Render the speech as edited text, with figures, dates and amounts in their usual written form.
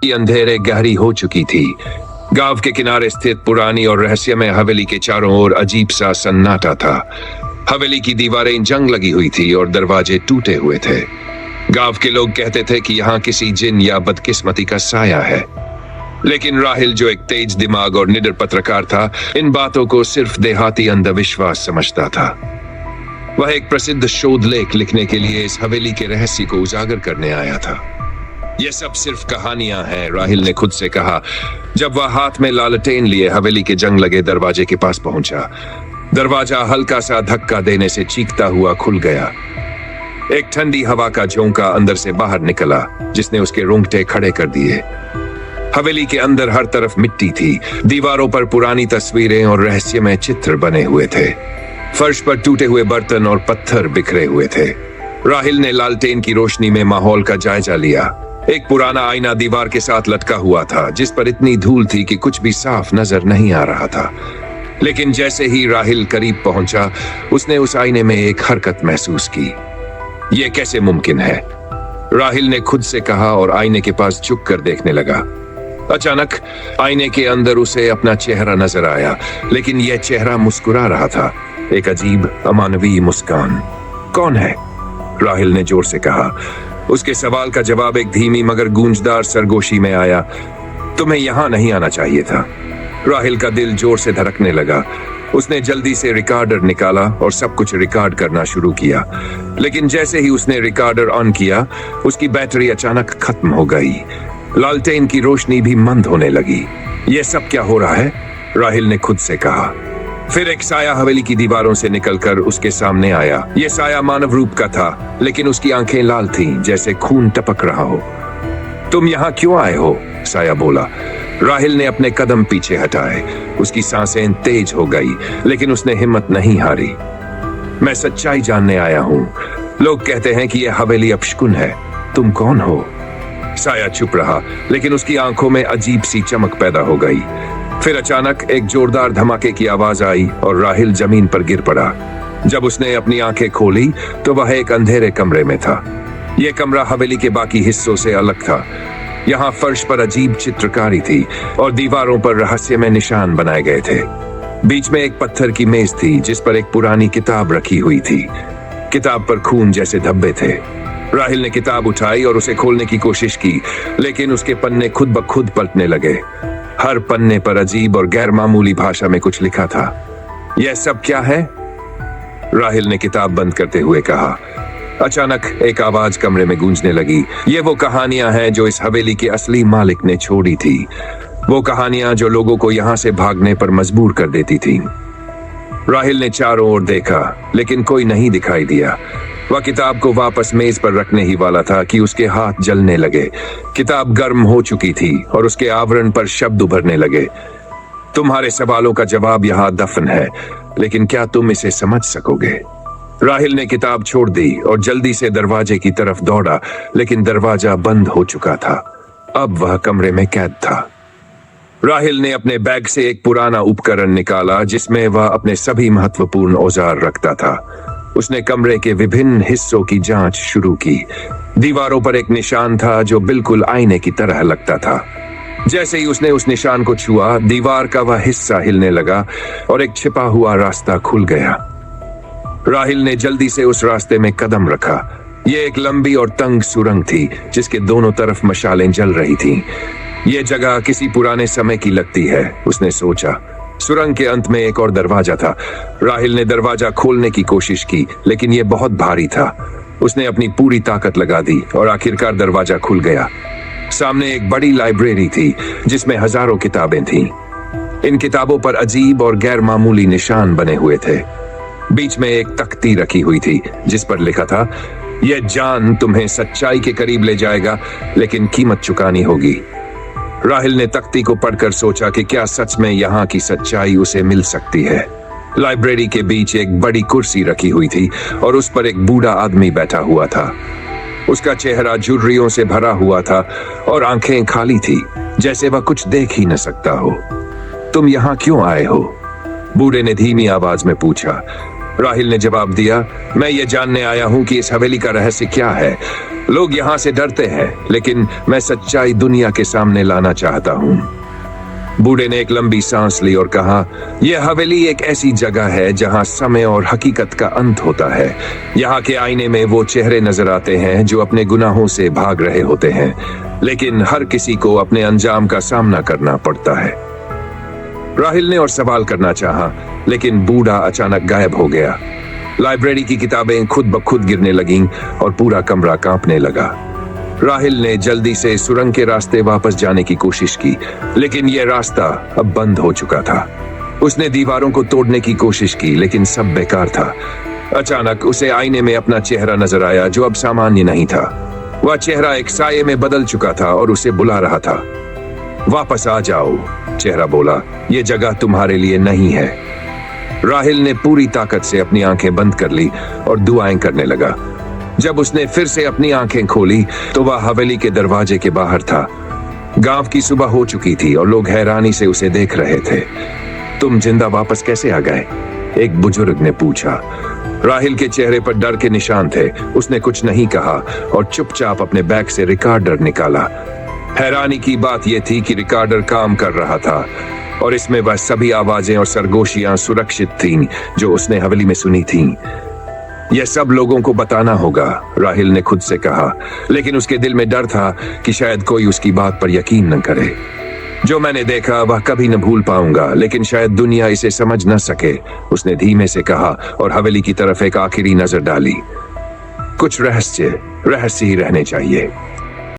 ये अंधेरे गहरी हो चुकी थी। गांव के किनारे स्थित पुरानी और रहस्यमय हवेली के चारों ओर अजीब सा सन्नाटा था। हवेली की दीवारें जंग लगी हुई थी और दरवाजे टूटे हुए थे। गांव के लोग कहते थे कि यहाँ किसी जिन या बदकिस्मती का साया है, लेकिन राहिल, जो एक तेज दिमाग और निडर पत्रकार था, इन बातों को सिर्फ देहाती अंधविश्वास समझता था। वह एक प्रसिद्ध शोध लेख लिखने के लिए इस हवेली के रहस्य को उजागर करने आया था। यह सब सिर्फ कहानियां हैं, राहिल ने खुद से कहा जब वह हाथ में लालटेन लिए हवेली के जंग लगे दरवाजे के पास पहुंचा। दरवाजा हल्का सा धक्का देने से चीखता हुआ खुल गया। एक ठंडी हवा का झोंका अंदर से बाहर निकला, जिसने उसके रोंगटे खड़े कर दिए। हवेली के अंदर हर तरफ मिट्टी थी। दीवारों पर पुरानी तस्वीरें और रहस्यमय चित्र बने हुए थे। फर्श पर टूटे हुए बर्तन और पत्थर बिखरे हुए थे। राहिल ने लालटेन की रोशनी में माहौल का जायजा लिया। एक पुराना आईना दीवार के साथ लटका हुआ था, जिस पर इतनी धूल थी कि कुछ भी साफ नजर नहीं आ रहा था। लेकिन जैसे ही राहिल करीब पहुंचा, उसने उस आईने में एक हरकत महसूस की। यह कैसे मुमकिन है? राहिल ने खुद से कहा और आईने के पास झुक कर देखने लगा। अचानक आईने के अंदर उसे अपना चेहरा नजर आया, लेकिन यह चेहरा मुस्कुरा रहा था, एक अजीब अमानवीय मुस्कान। कौन है? राहिल ने जोर से कहा। उसके सवाल का जवाब एक धीमी मगर गूंजदार सरगोशी में आया। तुम्हें यहां नहीं आना चाहिए था। राहिल का दिल जोर से धड़कने लगा। उसने जल्दी से रिकॉर्डर निकाला और सब कुछ रिकॉर्ड करना शुरू किया। लेकिन जैसे ही उसने रिकॉर्डर ऑन किया, उसकी बैटरी अचानक खत्म हो गई। लालटेन की रोशनी भी मंद होने लगी। यह सब क्या हो रहा है? राहिल ने खुद से कहा। फिर एक साया हवेली की दीवारों से निकलकर उसके सामने आया। यह साया मानव रूप का था, लेकिन उसकी आंखें लाल थीं, जैसे खून टपक रहा हो। तुम यहाँ क्यों आए हो? साया बोला। राहिल ने अपने कदम पीछे हटाए। उसकी सांसें तेज हो गई, लेकिन उसने हिम्मत नहीं हारी। मैं सच्चाई जानने आया हूँ। लोग कहते हैं कि यह हवेली अपशकुन है। तुम कौन हो? साया चुप रहा, लेकिन उसकी आंखों में अजीब सी चमक पैदा हो गई। फिर अचानक एक जोरदार धमाके की आवाज आई और राहिल जमीन पर गिर पड़ा। जब उसने अपनी आंखें खोली तो वह एक अंधेरे कमरे में था। यह कमरा हवेली के बाकी हिस्सों से अलग था। यहाँ फर्श पर अजीब चित्रकारी थी और दीवारों पर रहस्यमय निशान बनाए गए थे। बीच में एक पत्थर की मेज थी, जिस पर एक पुरानी किताब रखी हुई थी। किताब पर खून जैसे धब्बे थे। राहिल ने किताब उठाई और उसे खोलने की कोशिश की, लेकिन उसके पन्ने खुद ब खुद पलटने लगे। हर पन्ने पर अजीब और गैर मामूली भाषा में कुछ लिखा था। यह सब क्या है? राहिल ने किताब बंद करते हुए कहा। अचानक एक आवाज कमरे में गूंजने लगी। ये वो कहानियां हैं जो इस हवेली के असली मालिक ने छोड़ी थी। वो कहानियां जो लोगों को यहाँ से भागने पर मजबूर कर देती थी। राहिल ने चारों ओर देखा, लेकिन कोई नहीं दिखाई दिया। वह किताब को वापस मेज पर रखने ही वाला था कि उसके हाथ जलने लगे। किताब गर्म हो चुकी थी और उसके आवरण पर शब्द उभरने लगे। तुम्हारे सवालों का जवाब यहाँ दफन है, लेकिन क्या तुम इसे समझ सकोगे? राहिल ने किताब छोड़ दी और जल्दी से दरवाजे की तरफ दौड़ा, लेकिन दरवाजा बंद हो चुका था। अब वह कमरे में कैद था। राहिल ने अपने बैग से एक पुराना उपकरण निकाला, जिसमें वह अपने सभी महत्वपूर्ण औजार रखता था। उसने कमरे के विभिन्न हिस्सों की जांच शुरू की। दीवारों पर एक निशान था जो बिल्कुल आईने की तरह लगता था। जैसे ही उसने उस निशान को छुआ, दीवार का वह हिस्सा हिलने लगा और एक छिपा हुआ रास्ता खुल गया। राहिल ने जल्दी से उस रास्ते में कदम रखा। यह एक लंबी और तंग सुरंग थी, जिसके दोनों तरफ मशालें जल रही थीं। यह जगह किसी पुराने समय की लगती है, उसने सोचा। सुरंग के अंत में एक और दरवाजा था। राहिल ने दरवाजा खोलने की कोशिश की, लेकिन यह बहुत भारी था। उसने अपनी पूरी ताकत लगा दी और आखिरकार दरवाजा खुल गया। सामने एक बड़ी लाइब्रेरी थी, जिसमें हजारों किताबें थीं। इन किताबों पर अजीब और गैर मामूली निशान बने हुए थे। बीच में एक तख्ती रखी हुई थी, जिस पर लिखा था, यह ज्ञान तुम्हें सच्चाई के करीब ले जाएगा, लेकिन कीमत चुकानी होगी। राहिल ने तख्ती को पढ़कर सोचा कि क्या सच में यहाँ की सच्चाई उसे मिल सकती है। लाइब्रेरी के बीच एक बड़ी कुर्सी रखी हुई थी और उस पर एक बूढ़ा आदमी बैठा हुआ था। उसका चेहरा झुर्रियों से भरा हुआ था और आंखें खाली थी, जैसे वह कुछ देख ही न सकता हो। तुम यहाँ क्यों आए हो? बूढ़े ने धीमी आवाज में पूछा। राहिल ने जवाब दिया, मैं ये जानने आया हूँ कि इस हवेली का रहस्य क्या है। लोग यहाँ से डरते हैं, लेकिन मैं सच्चाई दुनिया के सामने लाना चाहता हूँ। बूढ़े ने एक लंबी सांस ली और कहा, यह हवेली एक ऐसी जगह है जहाँ समय और हकीकत का अंत होता है। यहाँ के आईने में वो चेहरे नजर आते हैं जो अपने गुनाहों से भाग रहे होते हैं, लेकिन हर किसी को अपने अंजाम का सामना करना पड़ता है। राहिल ने और सवाल करना चाहा, लेकिन बूढ़ा अचानक गायब हो गया। लाइब्रेरी की किताबें खुद ब खुद गिरने लगीं और पूरा कमरा कांपने लगा। राहिल ने जल्दी से सुरंग के रास्ते वापस जाने की कोशिश की, लेकिन यह रास्ता अब बंद हो चुका था। उसने दीवारों को तोड़ने की कोशिश की, लेकिन सब बेकार था। अचानक उसे आईने में अपना चेहरा नजर आया, जो अब सामान्य नहीं था। वह चेहरा एक साये में बदल चुका था और उसे बुला रहा था। वापस आ जाओ, चेहरा बोला, यह जगह तुम्हारे लिए नहीं है। राहिल ने पूरी ताकत से अपनी आंखें बंद कर ली और दुआएं करने लगा। जब उसने फिर से अपनी आंखें खोली तो वह हवेली के दरवाजे के बाहर था। गांव की सुबह हो चुकी थी और लोग हैरानी से उसे देख रहे थे। तुम जिंदा वापस कैसे आ गए? एक बुजुर्ग ने पूछा। राहिल के चेहरे पर डर के निशान थे। उसने कुछ नहीं कहा और चुपचाप अपने बैग से रिकॉर्डर निकाला। हैरानी की बात यह थी कि रिकॉर्डर काम कर रहा था और इसमें वह सभी आवाजें और सरगोशियां सुरक्षित थीं जो उसने हवेली में सुनी थीं। यह सब लोगों को बताना होगा, राहिल ने खुद से कहा, लेकिन उसके दिल में डर था कि शायद कोई उसकी बात पर यकीन न करे। जो मैंने देखा वह कभी न भूल पाऊंगा, लेकिन शायद दुनिया इसे समझ न सके, उसने धीमे से कहा और हवेली की तरफ एक आखिरी नजर डाली। कुछ रहस्य ही रहने चाहिए।